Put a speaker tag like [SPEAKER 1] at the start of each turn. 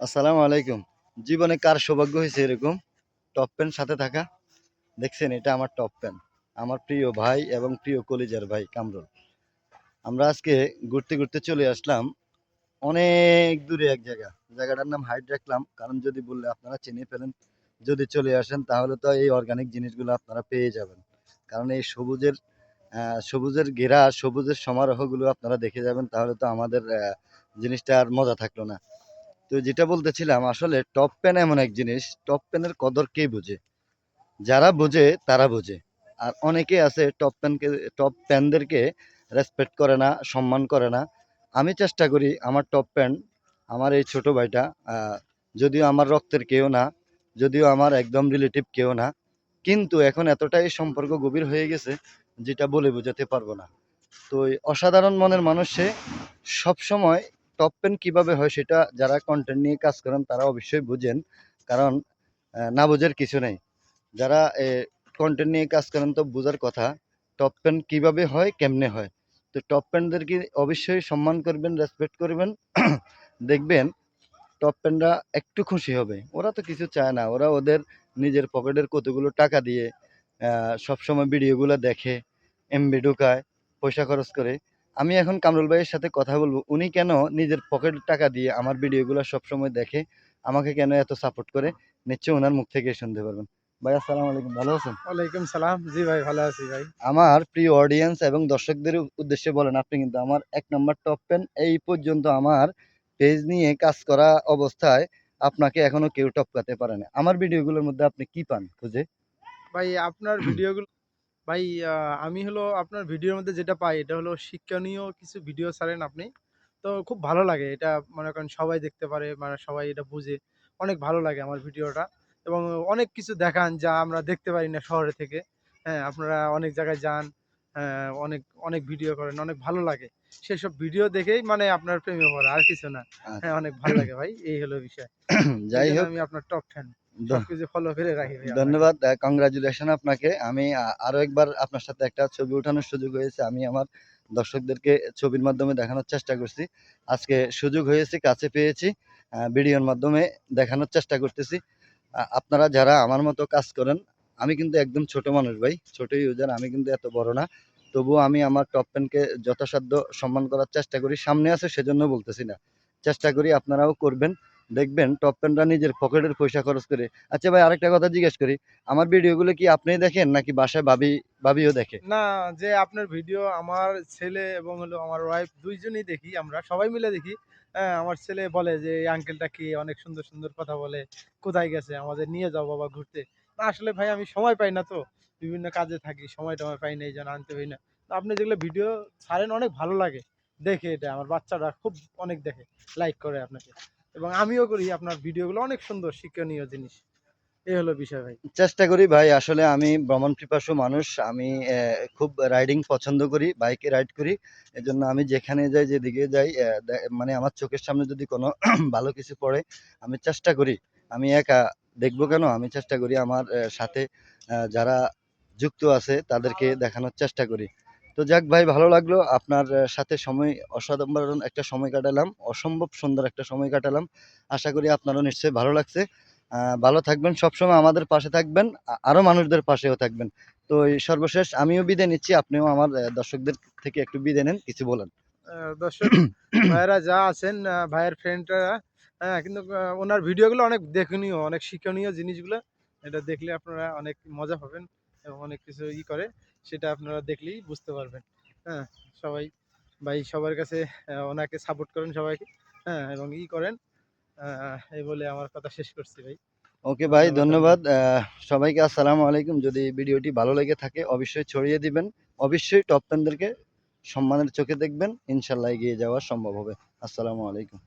[SPEAKER 1] আসসালামু আলাইকুম। জীবনে কার সৌভাগ্য হয়েছে এরকম টপ পেন সাথে থাকা? দেখছেন, এটা আমার টপ পেন। আমার প্রিয় ভাই এবং প্রিয় কলিজার ভাই কামরুল। আমরা আজকে ঘুরতে চলে আসলাম অনেক দূরে এক জায়গা। জায়গাটার নাম হাইড রাখলাম কারণ যদি বললে আপনারা চিনে ফেলেন। যদি চলে আসেন তাহলে তো এই অর্গানিক জিনিসগুলো আপনারা পেয়ে যাবেন। কারণ এই সবুজের ঘেরা, সবুজের সমারোহগুলো আপনারা দেখে যাবেন, তাহলে তো আমাদের জিনিসটা আর মজা থাকলো না। তো যেটা বলতেছিলাম, আসলে টপ পেন এমন এক জিনিস, টপ পেনের কদর কে বোঝে? যারা বোঝে তারা বোঝে। আর অনেকে আছে টপ পেনদেরকে রেসপেক্ট করে না, সম্মান করে না। আমি চেষ্টা করি আমার টপ পেন, আমার এই ছোট ভাইটা, যদিও আমার রক্তের কেউ না, যদিও আমার একদম রিলেটিভ কেউ না, কিন্তু এখন এতটাই সম্পর্ক গভীর হয়ে গেছে যেটা বলে বোঝাতে পারবো না। তো এই অসাধারণ মনের মানুষ সে। সবসময় টপ পেন কিভাবে হয় সেটা যারা কন্টেন্ট নিয়ে কাজ করেন তারা অবশ্যই বুঝেন। কারণ না বোঝার কিছু নেই। যারা কন্টেন্ট নিয়ে কাজ করেন তো বোঝার কথা টপ পেন কিভাবে হয়, কেমনে হয়। তো টপ পেনদেরকে অবশ্যই সম্মান করবেন, রেসপেক্ট করবেন। দেখবেন টপ পেনরা একটু খুশি হবে। ওরা তো কিছু চায় না, ওরা ওদের নিজের পকেটের কতগুলো টাকা দিয়ে সবসময় ভিডিওগুলো দেখে, এমবি ঢুকায়, পয়সা খরচ করে। আমি এখন কামরুল ভাইয়ের সাথে কথা বলবো, উনি কেন নিজের পকেটের টাকা দিয়ে আমার ভিডিওগুলো সবসময় দেখে, আমাকে কেন এত সাপোর্ট করে, নিশ্চয়ই ওনার মুখ থেকে শুনতে পারবেন। ভাই আসসালামু আলাইকুম, ভালো আছেন?
[SPEAKER 2] ওয়ালাইকুম সালাম। জি ভাই, ভালো আছি ভাই।
[SPEAKER 1] আমার প্রিয় অডিয়েন্স এবং দর্শকদের উদ্দেশ্যে বলেন, আপনি কিন্তু আমার এক নম্বর টপ পেন। এই পর্যন্ত আমার পেজ নিয়ে কাজ করা অবস্থায় আপনাকে এখনো কেউ টপকাতে পারে না। আমার ভিডিওগুলোর মধ্যে আপনি কি পান খুঁজে?
[SPEAKER 2] ভাই আপনার ভিডিওগুলো ভাই আমি হলো আপনার ভিডিওর মধ্যে যেটা পাই এটা হলো শিক্ষণীয় কিছু ভিডিও ছাড়েন আপনি। তো খুব ভালো লাগে এটা, মনে করেন সবাই দেখতে পারে, মানে সবাই এটা বুঝে। অনেক ভালো লাগে আমার ভিডিওটা, এবং অনেক কিছু দেখান যা আমরা দেখতে পারি না শহরে থেকে। হ্যাঁ, আপনারা অনেক জায়গায় যান, অনেক, অনেক ভিডিও করেন, অনেক ভালো লাগে। সেসব ভিডিও দেখেই মানে আপনার প্রেমে পড়া, আর কিছু না। হ্যাঁ,
[SPEAKER 1] আচ্ছা।
[SPEAKER 2] অনেক ভালো লাগে ভাই। এই হলো বিষয়।
[SPEAKER 1] যাই
[SPEAKER 2] এইজন্য
[SPEAKER 1] হোক,
[SPEAKER 2] আমি আপনার টপ ফ্যান।
[SPEAKER 1] দ-
[SPEAKER 2] সবকিছু ফলো করে রাখি ভাই আপনাকে।
[SPEAKER 1] ধন্যবাদ, কংগ্রাচুলেশন আপনাকে। আমি আরো একবার আপনার সাথে একটা ছবি ওঠানোর সুযোগ হয়েছে। আমি আমার দর্শকদেরকে ছবির মাধ্যমে দেখানোর চেষ্টা করছি। আজকে সুযোগ হয়েছে, কাছে পেয়েছি, ভিডিওর মাধ্যমে দেখানোর চেষ্টা করতেছি। আপনারা যারা আমার মতো কাজ করেন, আমি কিন্তু একদম ছোট মানুষ ভাই, ছোট ইউজার, আমি কিন্তু এত বড় না। তবুও আমি আমার টপ পেনকে যথাসাধ্য সম্মান করার চেষ্টা করি। সামনে আছে সেজন্য বলতেছি না, চেষ্টা করি, আপনারাও করবেন। দেখবেন টপ পেনরা নিজের পকেটের পয়সা খরচ করে। আচ্ছা ভাই, আরেকটা কথা জিজ্ঞেস করি, আমার ভিডিওগুলো কি আপনিই দেখেন নাকি বাসায় ভাবিও দেখে?
[SPEAKER 2] না, যে আপনার ভিডিও আমার ছেলে এবং হলো আমার ওয়াইফ ২ জনই দেখি, আমরা সবাই মিলে দেখি। হ্যাঁ, আমার ছেলে বলে যে, "এই আঙ্কেলটা কে? অনেক সুন্দর, সুন্দর কথা বলে। কোথায় গেছে? আমাদের নিয়ে যাও বাবা ঘুরতে।" না আসলে ভাই আমি সময় পাই না তো। বিভিন্ন কাজে থাকি। সময়-টময় পাই না, এইজন্য আনতে পারি না। তো আপনি যেগুলো ভিডিও ছাড়েন অনেক ভালো লাগে দেখে এটা। আমার বাচ্চারা খুব অনেক দেখে, লাইক করে আপনাকে। এবং আমিও করি, আপনার ভিডিওগুলো অনেক সুন্দর, শিক্ষণীয় জিনিস। এই হলো বিষয় ভাই।
[SPEAKER 1] চেষ্টা করি ভাই, আসলে আমি ভ্রমণ পিপাসু মানুষ। আমি খুব রাইডিং পছন্দ করি, বাইকে রাইড করি। এজন্য আমি যেখানে যাই, যেদিকে যাই, মানে আমার চোখের সামনে যদি কোনো ভালো কিছু পড়ে, আমি চেষ্টা করি, আমি একা দেখবো কেন, আমি চেষ্টা করি আমার সাথে যারা যুক্ত আছে তাদেরকে দেখানোর চেষ্টা করি। তো যাক ভাই, ভালো লাগলো আপনার সাথে অসাধারণ একটা সময় কাটালাম, অসম্ভব সুন্দর একটা সময় কাটালাম। আশা করি আপনারও নিশ্চয়ই ভালো লাগছে। ভালো থাকবেন, সবসময় আমাদের পাশে থাকবেন, আরো মানুষদের পাশেও থাকবেন। তো এই সর্বশেষ আমিও বিদায় নিচ্ছি, আপনিও আমার দর্শকদের থেকে একটু বিদায় নেন, কিছু বলেন।
[SPEAKER 2] দর্শক ভাইয়েরা যা আছেন, ভাইয়ের ফ্রেন্ডরা, হ্যাঁ, কিন্তু ওনার ভিডিওগুলো অনেক দেখনীয়, অনেক শিক্ষণীয় জিনিসগুলো। এটা দেখলে আপনারা অনেক মজা পাবেন এবং অনেক কিছু করে, সেটা আপনারা দেখলেই বুঝতে পারবেন। হ্যাঁ, সবাই ভাই সবার কাছে ওনাকে সাপোর্ট করেন সবাইকে, হ্যাঁ, এবং করেন। এই বলে আমার কথা শেষ করছি ভাই।
[SPEAKER 1] ওকে ভাই,
[SPEAKER 2] ধন্যবাদ
[SPEAKER 1] ধন্যবাদ।
[SPEAKER 2] আপনাকে।
[SPEAKER 1] সবাইকে আসসালামু আলাইকুম। যদি ভিডিওটি ভালো লেগে থাকে অবশ্যই ছড়িয়ে দিবেন। অবশ্যই টপ টেনদেরকে সম্মানের চোখে দেখবেন, ইনশাল্লাহ এগিয়ে যাওয়া সম্ভব হবে। আসসালামু আলাইকুম।